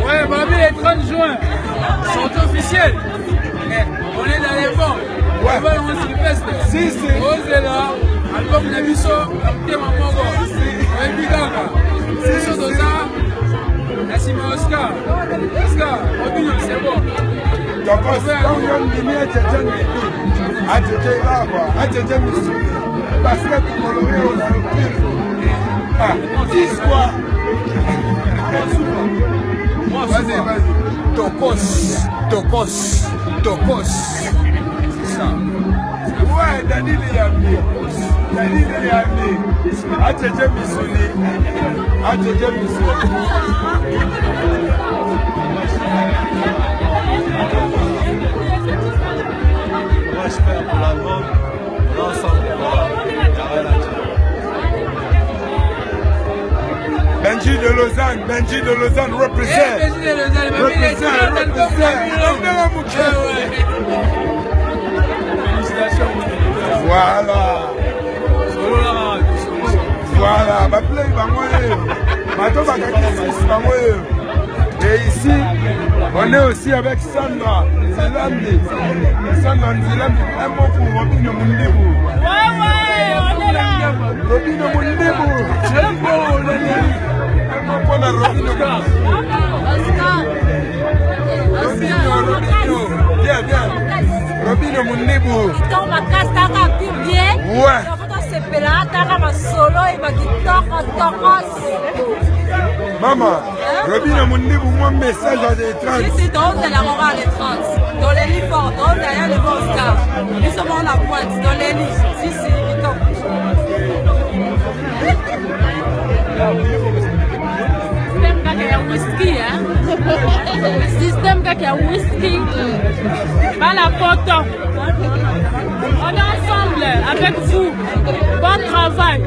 Ouais, mamie, les 30 juin, sont officiels. On est dans les bons. Ouais. On Sylvestre. Si, si. On est là. Album de Bisso, Captain Mamogo. Et Biganga. C'est chose de ça. Merci, Oscar. Oscar, opinion, c'est bon. Donc, on vient de venir à Tchétchène. À Tchétchène, là, quoi. À Tchétchène, parce que pour Coloré, on a le pire. Ah, 10 quoi. Vas-y, vas-y. Tokos, Tokos, Tokos. C'est ça. Ouais, Dani Liambi. Dani Liambi. Atchétchène Missouli. Atchétchène Missouli. Moi, je fais pour l'album. L'ensemble, il n'y a rien à dire. Benji de Lausanne représente. Benji de Lausanne, Félicitations. Voilà. Et ici, on est aussi avec Sandra Nzilandi. Sandra Nzilandi, un mot pour Robino Mundibou. Ouais, on est là. Robino Mundibou. Un mot pour la Robino. Robino. Bien. Robino Mundibou. Quand ma casse t'a bien. Ouais. C'est là, t'as ma solo et ma guitare en Maman, Robino Mundibou, mon message à des trans. Ici, dans la morale des trans. Dans les lits forts, dans derrière le bon star. Nous sommes à la pointe, dans les lits. Si, whisky, hein? Le système qui a whisky, pas la photo. On est ensemble avec vous. Bon travail.